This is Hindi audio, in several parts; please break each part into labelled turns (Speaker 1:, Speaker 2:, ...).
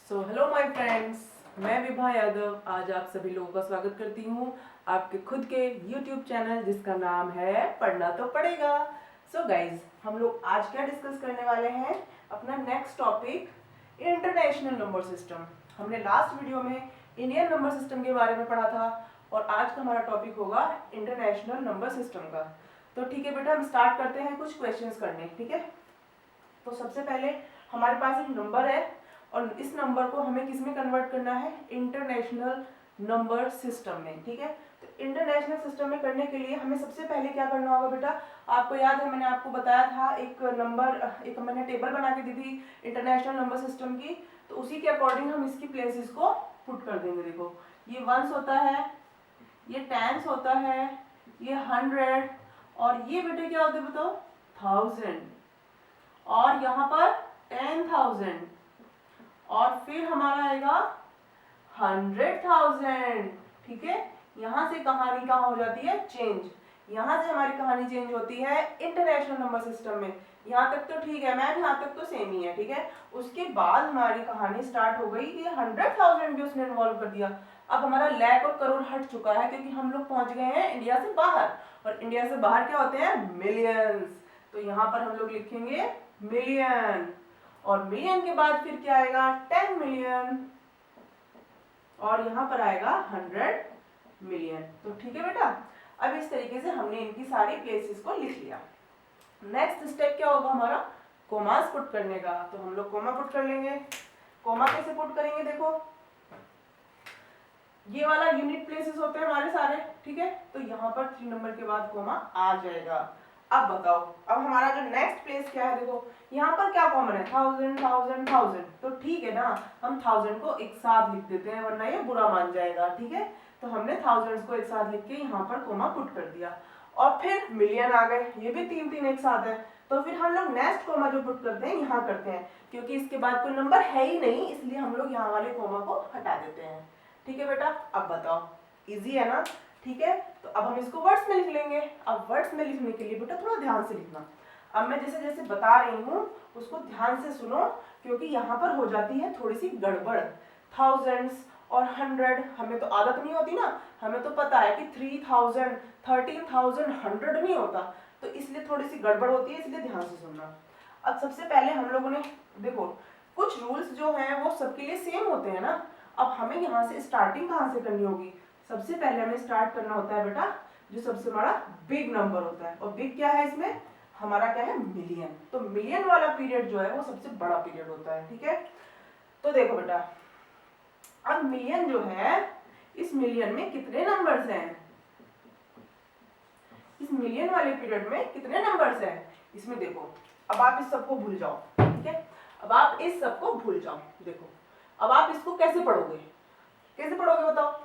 Speaker 1: सो हेलो माय फ्रेंड्स, मैं विभा यादव आज आप सभी लोगों का स्वागत करती हूँ आपके खुद के यूट्यूब चैनल जिसका नाम है पढ़ना तो पड़ेगा। सो गाइज, हम लोग आज क्या डिस्कस करने वाले हैं? अपना next topic international number system. हमने लास्ट वीडियो में इंडियन नंबर सिस्टम के बारे में पढ़ा था और आज का हमारा टॉपिक होगा इंटरनेशनल नंबर सिस्टम का। तो ठीक है बेटा, हम स्टार्ट करते हैं कुछ क्वेश्चंस करने। ठीक है, तो सबसे पहले हमारे पास एक नंबर है और इस नंबर को हमें किस में कन्वर्ट करना है? इंटरनेशनल नंबर सिस्टम में। ठीक है, तो इंटरनेशनल सिस्टम में करने के लिए हमें सबसे पहले क्या करना होगा बेटा? आपको याद है मैंने आपको बताया था एक मैंने टेबल बना के दी थी इंटरनेशनल नंबर सिस्टम की, तो उसी के अकॉर्डिंग हम इसकी प्लेसेस को पुट कर देंगे। देखो, ये वंस होता है, ये टेंस होता है, ये 100 और ये बेटे क्या होते हैं बताओ? 1000 और यहाँ पर 10,000 और फिर हमारा आएगा 100,000। ठीक है, यहाँ से कहानी कहाँ हो जाती है? चेंज। यहाँ से हमारी कहानी चेंज होती है इंटरनेशनल नंबर सिस्टम में। यहाँ तक तो ठीक है मैम, यहाँ तक तो सेम ही है। ठीक है, उसके बाद हमारी कहानी स्टार्ट हो गई कि 100,000 भी उसने इन्वॉल्व कर दिया। अब हमारा लाख और करोड़ हट चुका है क्योंकि हम लोग पहुंच गए हैं इंडिया से बाहर, और इंडिया से बाहर क्या होते हैं? मिलियंस। तो यहाँ पर हम लोग लिखेंगे मिलियन, और मिलियन के बाद फिर क्या आएगा? 10 मिलियन, और यहाँ पर आएगा 100 मिलियन। तो ठीक है बेटा, अब इस तरीके से हमने इनकी सारी प्लेसेस को लिख लिया। नेक्स्ट स्टेप क्या होगा हमारा? कोमास पुट करने का। तो हम लोग कोमा पुट कर लेंगे। कोमा कैसे पुट करेंगे? देखो, ये वाला यूनिट प्लेसेस होते हैं हमारे सारे। ठीक है, तो यहाँ पर 3 नंबर के बाद कोमा आ जाएगा। अब बताओ, अब हमारा जो नेक्स्ट प्लेस क्या है? देखो, यहाँ पर क्या कॉमन है? 1000 1000 1000। तो ठीक है ना, हम 1000 को एक साथ लिख देते हैं वरना ये बुरा मान जाएगा। ठीक है, तो हमने 1000 को एक साथ लिख के यहाँ पर कोमा पुट कर दिया। और फिर मिलियन आ गए, ये भी 3 एक साथ है। तो फिर हम लोग नेक्स्ट कोमा जो पुट करते हैं यहाँ करते हैं, क्योंकि इसके बाद कोई नंबर है ही नहीं, इसलिए हम लोग यहाँ वाले कोमा को हटा देते हैं। ठीक है बेटा, अब बताओ, इजी है ना? ठीक है, तो अब हम इसको वर्ड्स में लिख लेंगे। अब वर्ड्स में लिखने के लिए बेटा थोड़ा ध्यान से लिखना। अब मैं जैसे जैसे बता रही हूँ उसको ध्यान से सुनो, क्योंकि यहाँ पर हो जाती है थोड़ी सी गड़बड़। थाउजेंड्स और 100 हमें तो आदत नहीं होती ना, हमें तो पता है कि 3000 13,000 100 नहीं होता, तो इसलिए थोड़ी सी गड़बड़ होती है, इसलिए ध्यान से सुनना। अब सबसे पहले हम लोगों ने देखो, कुछ रूल्स जो हैं वो सबके लिए सेम होते हैं ना। अब हमें यहाँ से स्टार्टिंग कहाँ से करनी होगी? सबसे पहले हमें स्टार्ट करना होता है बेटा जो सबसे बड़ा बिग नंबर होता है, और बिग क्या है इसमें? हमारा क्या है? मिलियन। तो मिलियन वाला पीरियड जो है वो सबसे बड़ा पीरियड होता है। ठीक है, तो देखो बेटा, अब मिलियन जो है, इस मिलियन में कितने नंबर्स हैं? इस मिलियन वाले पीरियड में कितने नंबर्स हैं? इसमें देखो, अब आप इस सबको भूल जाओ। ठीक है, अब आप इस सबको भूल जाओ। देखो, अब आप इसको कैसे पढ़ोगे? कैसे पढ़ोगे बताओ?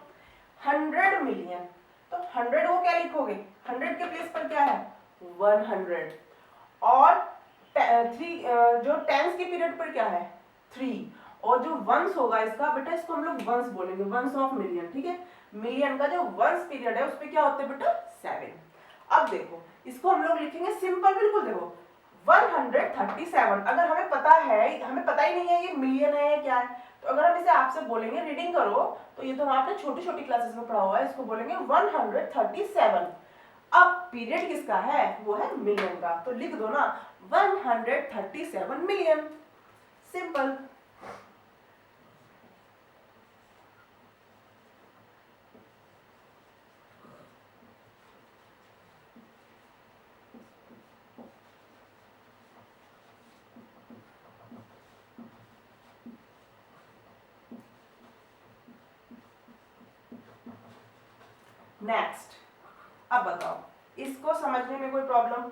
Speaker 1: 100 मिलियन, तो 100 को क्या लिखोगे? 100 के प्लेस पर क्या है? 100। और 3 जो टेंस के पीरियड पर क्या है? 3। और जो वंस होगा इसका बेटा, इसको हम लोग वंस बोलेंगे, वंस ऑफ मिलियन। ठीक है, मिलियन का जो वंस पीरियड है उस पर क्या होते हैं बेटा? 7। अब देखो, इसको हम लोग लिखेंगे सिंपल, बिल्कुल। देखो 137, अगर हमें पता है, हमें पता ही नहीं है ये मिलियन है या क्या है, तो अगर हम इसे आपसे बोलेंगे रीडिंग करो, तो ये तो आपने छोटी छोटी क्लासेस में पढ़ा हुआ है, इसको बोलेंगे 137। अब पीरियड किसका है? वो है मिलियन का, तो लिख दो ना 137 मिलियन, सिंपल। नेक्स्ट, अब बताओ, इसको समझने में कोई प्रॉब्लम?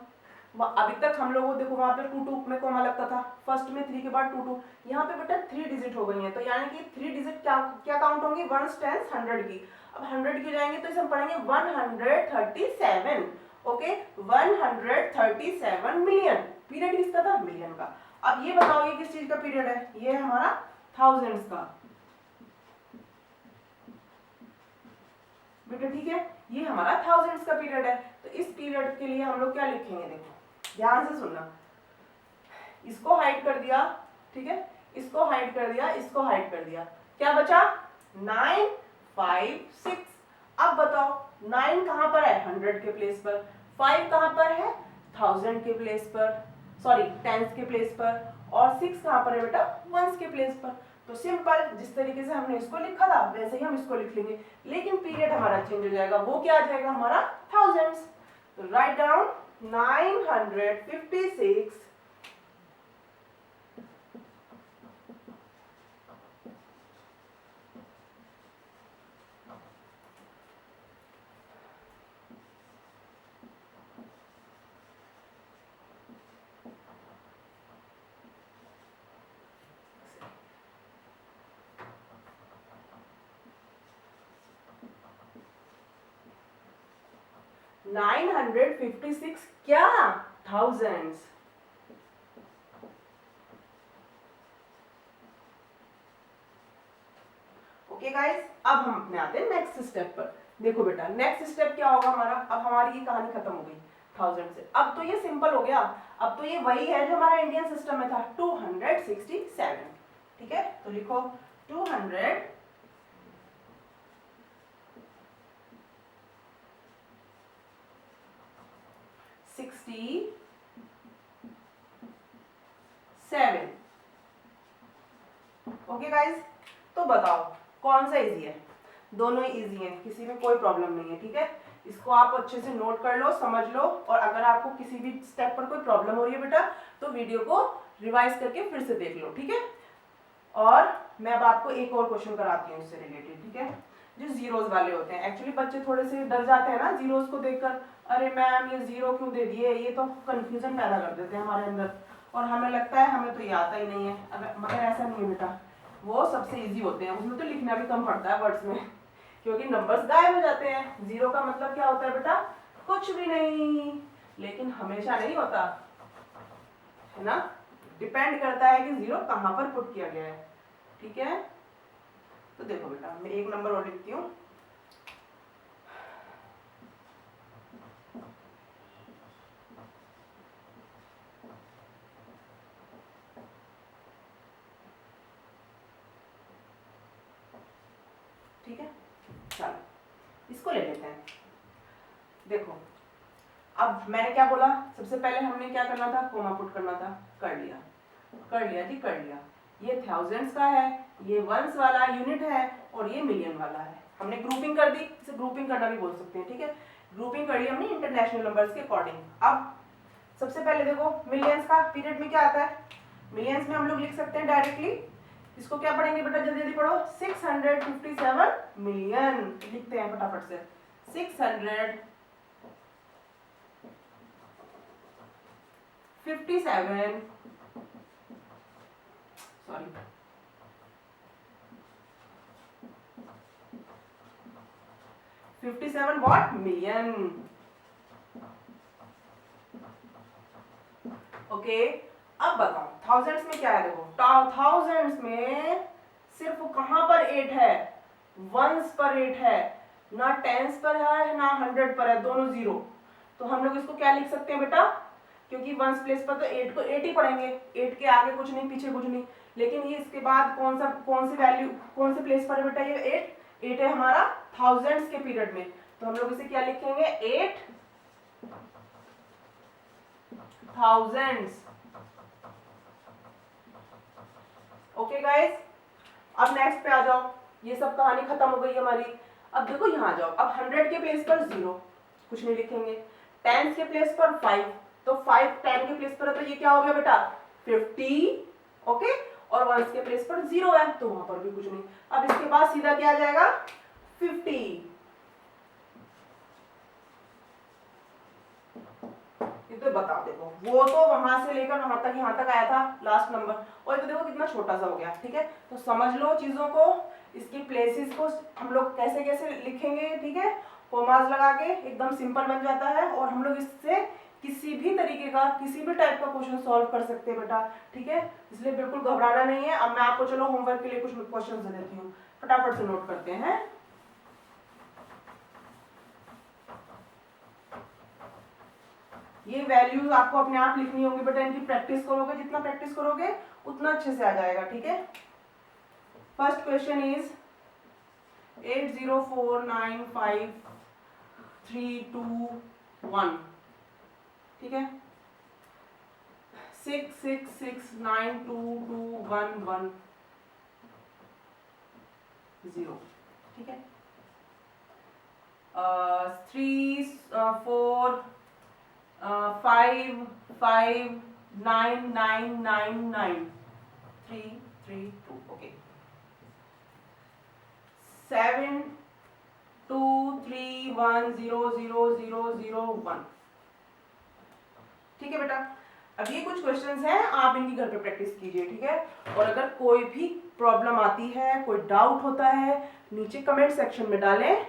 Speaker 1: अभी तक हम लोगों को देखो वहां पे 2 2 में कोमा लगता था, फर्स्ट में 3 के बाद 2 2, यहाँ पे बेटा 3 डिजिट हो गई है, तो यानी कि 3 डिजिट क्या क्या काउंट होंगी? 1s 10s 100 की। अब 100 की जाएंगे तो इसे हम पढ़ेंगे 137। Okay, 137 million. पीरियड किसका था? मिलियन का। अब ये बताओ ये किस चीज का पीरियड है? ये है हमारा थाउजेंड्स का बेटा। ठीक है, ये हमारा थाउजेंड्स का पीरियड है, तो इस पीरियड के लिए हम लोग क्या लिखेंगे? देखो ध्यान से सुनना, इसको हाइड कर दिया। ठीक है, इसको हाइड कर दिया, इसको हाइड कर दिया, क्या बचा 9 5 6। अब बताओ 9 कहां पर है 100 के प्लेस पर, 5 कहां पर है 1000 के प्लेस पर, सॉरी टेंस के प्लेस पर, और 6 कहां पर है बेटा वंस के प्लेस पर। तो सिंपल जिस तरीके से हमने इसको लिखा था वैसे ही हम इसको लिख लेंगे, लेकिन पीरियड हमारा चेंज हो जाएगा, वो क्या आ जाएगा हमारा थाउजेंड्स। तो राइट डाउन 956 956 क्या थाउजेंड्स। ओके गाइस, अब हम अपने आते हैं नेक्स्ट स्टेप पर। देखो बेटा नेक्स्ट स्टेप क्या होगा हमारा, अब हमारी ये कहानी खत्म हो गई 1000 से, अब तो ये सिंपल हो गया, अब तो ये वही है जो हमारा इंडियन सिस्टम में था 267। ठीक है, तो लिखो 267 ओके गाइस, तो बताओ कौन सा इजी है, दोनों ही इजी हैं, किसी में कोई प्रॉब्लम नहीं है। ठीक है, इसको आप अच्छे से नोट कर लो, समझ लो, और अगर आपको किसी भी स्टेप पर कोई प्रॉब्लम हो रही है बेटा तो वीडियो को रिवाइज करके फिर से देख लो। ठीक है, और मैं अब आपको एक और क्वेश्चन कराती हूँ इससे रिलेटेड। ठीक है, जो जीरोस वाले होते हैं, एक्चुअली बच्चे थोड़े से डर जाते हैं ना जीरोस को देखकर, अरे मैम ये जीरो क्यों दे दिए, ये तो कंफ्यूजन पैदा कर देते हैं हमारे अंदर, और हमें लगता है हमें तो ये आता ही नहीं है। अगर मगर ऐसा नहीं है बेटा, वो सबसे इजी होते हैं, उसमें तो लिखना भी कम पड़ता है वर्ड्स में, क्योंकि नंबर्स गायब हो जाते हैं। जीरो का मतलब क्या होता है बेटा, कुछ भी नहीं, लेकिन हमेशा नहीं होता है ना, डिपेंड करता है कि जीरो कहां पर पुट किया गया है। ठीक है, तो देखो बेटा मैं एक नंबर और लिखती हूँ, ठीक है, चलो इसको ले लेते हैं। देखो अब मैंने क्या बोला, सबसे पहले हमने क्या करना था, कोमा पुट करना था, कर लिया जी, कर लिया। ये थाउजेंड्स का है, ये वंस वाला यूनिट है, और ये मिलियन वाला है। हमने ग्रुपिंग कर दी, इसे ग्रुपिंग करना भी बोल सकते हैं। ठीक है, ग्रुपिंग कर ली हमने इंटरनेशनल नंबर्स के अकॉर्डिंग। अब सबसे पहले देखो मिलियंस का पीरियड में क्या आता है, मिलियंस में हम लोग लिख सकते हैं डायरेक्टली, इसको क्या पढ़ेंगे बेटा, जल्दी जल्दी पढ़ो, 657 मिलियन लिखते हैं फटाफट से, 657 सॉरी 57 व्हाट मिलियन। ओके, अब बताओ थाउजेंड्स में क्या है, देखो थाउजेंड्स में सिर्फ कहां पर 8 है, वंस पर 8 है, ना टेंस पर है ना 100 पर है, दोनों जीरो। तो हम लोग इसको क्या लिख सकते हैं बेटा, क्योंकि वंस प्लेस पर तो 8 को 8 ही पढ़ेंगे, 8 के आगे कुछ नहीं पीछे कुछ नहीं, लेकिन ये इसके बाद कौन सी वैल्यू कौन से प्लेस पर है बेटा, ये 8 है हमारा थाउजेंड्स के पीरियड में, तो हम लोग इसे क्या लिखेंगे 8 थाउजेंड्स। ओके गाइस, अब नेक्स्ट पे आ जाओ, ये सब कहानी खत्म हो गई हमारी। अब देखो यहाँ जाओ, अब 100 के प्लेस पर 0 कुछ नहीं लिखेंगे, टेंस के प्लेस पर 5, तो 5 10 के प्लेस पर है, तो ये क्या हो गया बेटा 50। ओके, और वंस के प्लेस पर 0 है तो वहां पर भी कुछ नहीं। अब इसके बाद सीधा क्या आ जाएगा 50। तो बताओ, देखो वो तो वहां से लेकर वहां तक यहाँ तक आया था लास्ट नंबर, और ये तो देखो कितना छोटा सा हो गया। ठीक है, तो समझ लो चीजों को, इसकी प्लेसेस को हम लोग कैसे कैसे लिखेंगे। ठीक है, कोमास लगा के एकदम सिंपल बन जाता है, और हम लोग इससे किसी भी तरीके का किसी भी टाइप का क्वेश्चन सॉल्व कर सकते हैं बेटा। ठीक है, इसलिए बिल्कुल घबराना नहीं है। अब मैं आपको चलो होमवर्क के लिए कुछ क्वेश्चन दे देती हूँ, फटाफट से नोट करते हैं। ये वैल्यूज आपको अपने आप लिखनी होंगी बेटा, इनकी प्रैक्टिस करोगे, जितना प्रैक्टिस करोगे उतना अच्छे से आ जाएगा, ठीक है। फर्स्ट क्वेश्चन इज 80495321, ठीक है। 6669221110, ठीक है। 34559999332, ओके। 7231000001, ठीक है बेटा। अब ये कुछ क्वेश्चंस हैं, आप इनकी घर पे प्रैक्टिस कीजिए, ठीक है। और अगर कोई भी प्रॉब्लम आती है, कोई डाउट होता है, नीचे कमेंट सेक्शन में डालें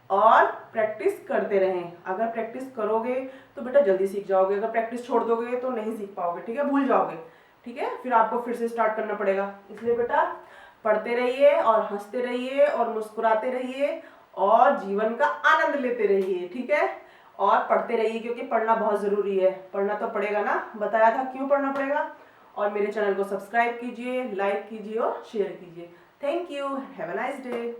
Speaker 1: और प्रैक्टिस करते रहें। अगर प्रैक्टिस करोगे तो बेटा जल्दी सीख जाओगे, अगर प्रैक्टिस छोड़ दोगे तो नहीं सीख पाओगे, ठीक है, भूल जाओगे, ठीक है। फिर आपको फिर से स्टार्ट करना पड़ेगा। इसलिए बेटा पढ़ते रहिए और हंसते रहिए और मुस्कुराते रहिए और जीवन का आनंद लेते रहिए, ठीक है। और पढ़ते रहिए, क्योंकि पढ़ना बहुत ज़रूरी है, पढ़ना तो पड़ेगा ना, बताया था क्यों पढ़ना पड़ेगा। और मेरे चैनल को सब्सक्राइब कीजिए, लाइक कीजिए और शेयर कीजिए। Thank you, have a nice day.